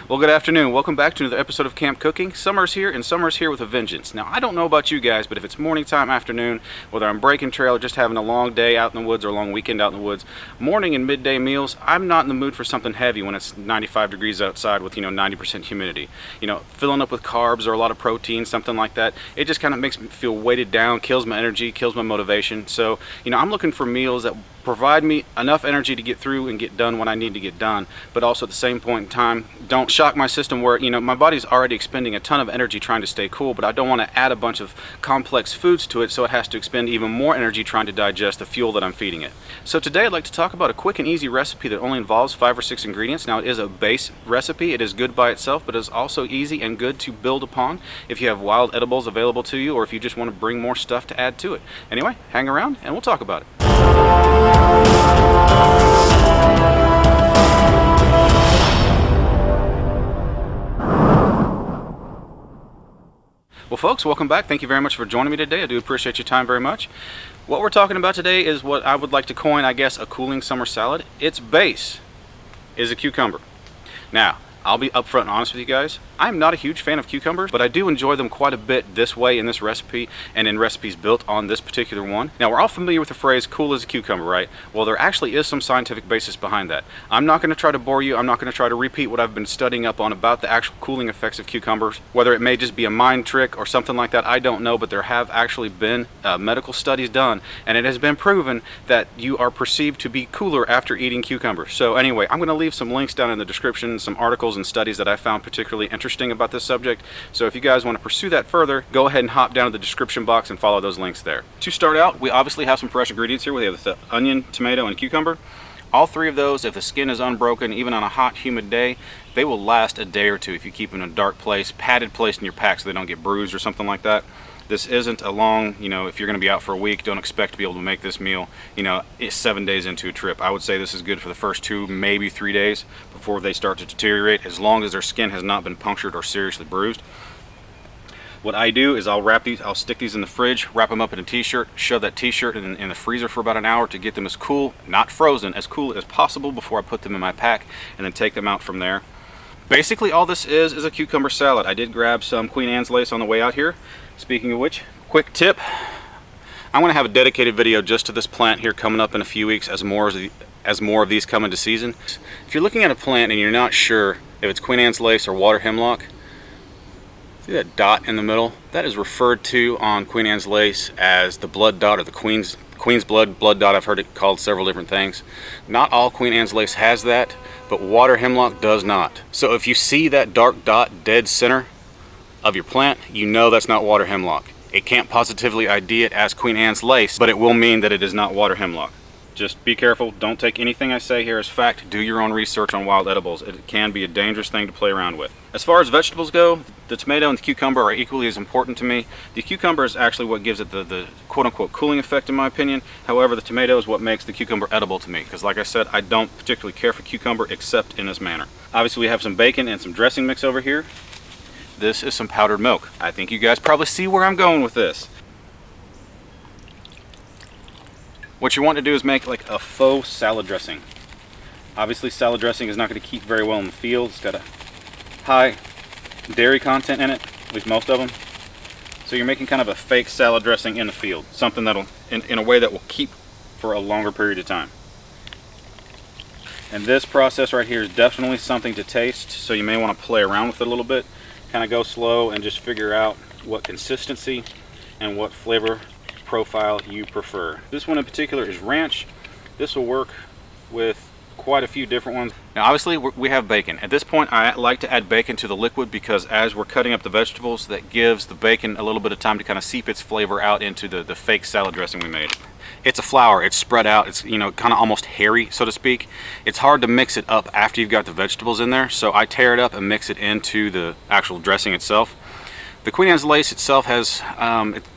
Well, good afternoon. Welcome back to another episode of Camp Cooking. Summer's here, and summer's here with a vengeance. Now, I don't know about you guys, but if it's morning time, afternoon, whether I'm breaking trail or just having a long day out in the woods or a long weekend out in the woods, morning and midday meals, I'm not in the mood for something heavy when it's 95 degrees outside with, 90% humidity. Filling up with carbs or a lot of protein, something like that, it just kind of makes me feel weighted down, kills my energy, kills my motivation. So, I'm looking for meals that provide me enough energy to get through and get done when I need to get done, but also at the same point in time don't shock my system where my body's already expending a ton of energy trying to stay cool, but I don't want to add a bunch of complex foods to it so it has to expend even more energy trying to digest the fuel that I'm feeding it. So today I'd like to talk about a quick and easy recipe that only involves 5 or 6 ingredients. Now, it is a base recipe, it is good by itself, but it is also easy and good to build upon if you have wild edibles available to you or if you just want to bring more stuff to add to it. Anyway, hang around and we'll talk about it. Well, folks, welcome back. Thank you very much for joining me today. I do appreciate your time very much. What we're talking about today is what I would like to coin, I guess, a cooling summer salad. Its base is a cucumber. Now, I'll be upfront and honest with you guys. I'm not a huge fan of cucumbers, but I do enjoy them quite a bit this way in this recipe and in recipes built on this particular one. Now, we're all familiar with the phrase cool as a cucumber, right? Well, there actually is some scientific basis behind that. I'm not going to try to bore you. I'm not going to try to repeat what I've been studying up on about the actual cooling effects of cucumbers. Whether it may just be a mind trick or something like that, I don't know, but there have actually been medical studies done, and it has been proven that you are perceived to be cooler after eating cucumbers. So anyway, I'm going to leave some links down in the description, some articles and studies that I found particularly interesting about this subject. So if you guys want to pursue that further, go ahead and hop down to the description box and follow those links there. To start out, we obviously have some fresh ingredients here. We have the onion, tomato, and cucumber. All three of those, if the skin is unbroken, even on a hot, humid day, they will last a day or two if you keep them in a dark place, padded place in your pack so they don't get bruised or something like that. This isn't a long, if you're going to be out for a week, don't expect to be able to make this meal, 7 days into a trip. I would say this is good for the first 2, maybe 3 days before they start to deteriorate, as long as their skin has not been punctured or seriously bruised. What I do is I'll stick these in the fridge, wrap them up in a t-shirt, shove that t-shirt in the freezer for about an hour to get them as cool, not frozen, as cool as possible before I put them in my pack, and then take them out from there. Basically, all this is a cucumber salad. I did grab some Queen Anne's lace on the way out here. Speaking of which, quick tip, I'm going to have a dedicated video just to this plant here coming up in a few weeks as more of these come into season. If you're looking at a plant and you're not sure if it's Queen Anne's lace or water hemlock, see that dot in the middle? That is referred to on Queen Anne's lace as the blood dot or the Queen's blood dot. I've heard it called several different things. Not all Queen Anne's lace has that, but water hemlock does not. So if you see that dark dot dead center of your plant, you know that's not water hemlock. It can't positively ID it as Queen Anne's lace, but it will mean that it is not water hemlock. Just be careful. Don't take anything I say here as fact. Do your own research on wild edibles. It can be a dangerous thing to play around with. As far as vegetables go, the tomato and the cucumber are equally as important to me. The cucumber is actually what gives it the quote-unquote cooling effect in my opinion. However, the tomato is what makes the cucumber edible to me, because like I said, I don't particularly care for cucumber except in this manner. Obviously, we have some bacon and some dressing mix over here. This is some powdered milk. I think you guys probably see where I'm going with this. What you want to do is make like a faux salad dressing. Obviously, salad dressing is not going to keep very well in the field. It's got a high dairy content in it, at least most of them. So you're making kind of a fake salad dressing in the field, something that'll, in a way that will keep for a longer period of time. And this process right here is definitely something to taste, so you may want to play around with it a little bit. Kind of go slow and just figure out what consistency and what flavor profile you prefer. This one in particular is ranch. This will work with quite a few different ones. Now obviously we have bacon. At this point I like to add bacon to the liquid because as we're cutting up the vegetables, that gives the bacon a little bit of time to kind of seep its flavor out into the fake salad dressing we made. It's a flour, it's spread out, it's kind of almost hairy, so to speak. It's hard to mix it up after you've got the vegetables in there, so I tear it up and mix it into the actual dressing itself. The Queen Anne's lace itself has,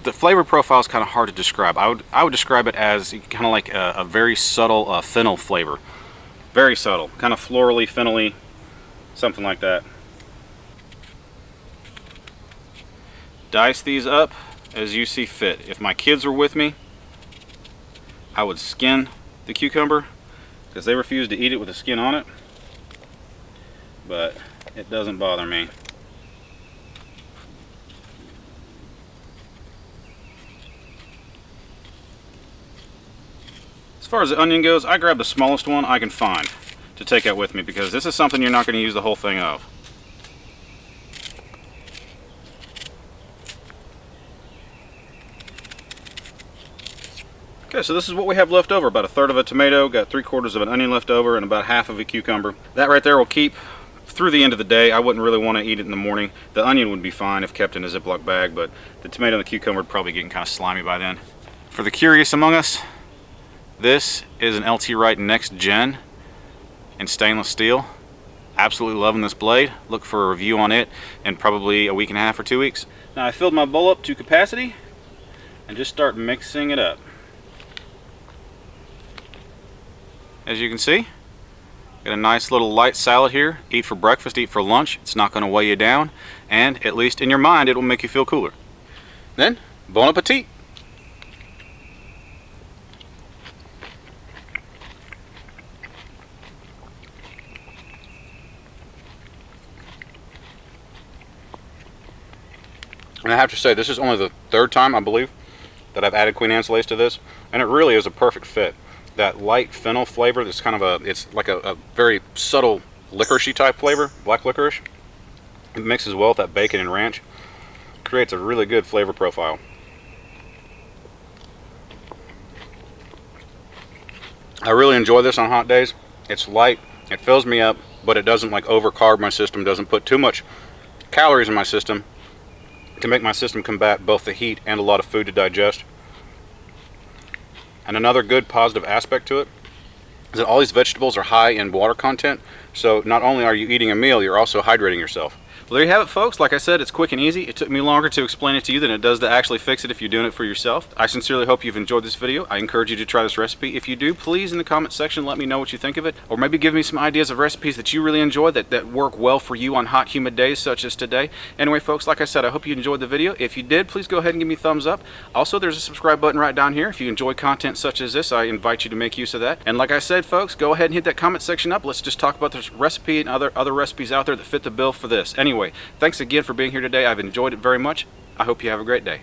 the flavor profile is kind of hard to describe. I would describe it as kind of like a very subtle fennel flavor. Very subtle, kind of florally, fennelly, something like that. Dice these up as you see fit. If my kids were with me, I would skin the cucumber because they refuse to eat it with the skin on it. But It doesn't bother me. As far as the onion goes, I grabbed the smallest one I can find to take out with me because this is something you're not going to use the whole thing of. Okay, so this is what we have left over. About a third of a tomato, got 3/4 of an onion left over, and about half of a cucumber. That right there will keep through the end of the day. I wouldn't really want to eat it in the morning. The onion would be fine if kept in a Ziploc bag, but the tomato and the cucumber would probably get kind of slimy by then. For the curious among us, this is an LT Wright Next Gen in stainless steel. Absolutely loving this blade. Look for a review on it in probably a week and a half or 2 weeks. Now I filled my bowl up to capacity and just start mixing it up. As you can see, got a nice little light salad here. Eat for breakfast, eat for lunch. It's not going to weigh you down, and at least in your mind it will make you feel cooler. Then, bon appetit! And I have to say, this is only the third time, I believe, that I've added Queen Anne's Lace to this, and it really is a perfect fit. That light fennel flavor, that's kind of it's like a very subtle licoricey type flavor, black licorice. It mixes well with that bacon and ranch. Creates a really good flavor profile. I really enjoy this on hot days. It's light, it fills me up, but it doesn't like overcarb my system, doesn't put too much calories in my system to make my system combat both the heat and a lot of food to digest. And another good positive aspect to it is that all these vegetables are high in water content, so not only are you eating a meal, you're also hydrating yourself. Well, there you have it, folks. Like I said, it's quick and easy. It took me longer to explain it to you than it does to actually fix it if you're doing it for yourself. I sincerely hope you've enjoyed this video. I encourage you to try this recipe. If you do, please in the comment section let me know what you think of it, or maybe give me some ideas of recipes that you really enjoy that work well for you on hot, humid days such as today. Anyway, folks, like I said, I hope you enjoyed the video. If you did, please go ahead and give me a thumbs up. Also, there's a subscribe button right down here. If you enjoy content such as this, I invite you to make use of that. And like I said, folks, go ahead and hit that comment section up. Let's just talk about this recipe and other recipes out there that fit the bill for this. Anyway, thanks again for being here today. I've enjoyed it very much. I hope you have a great day.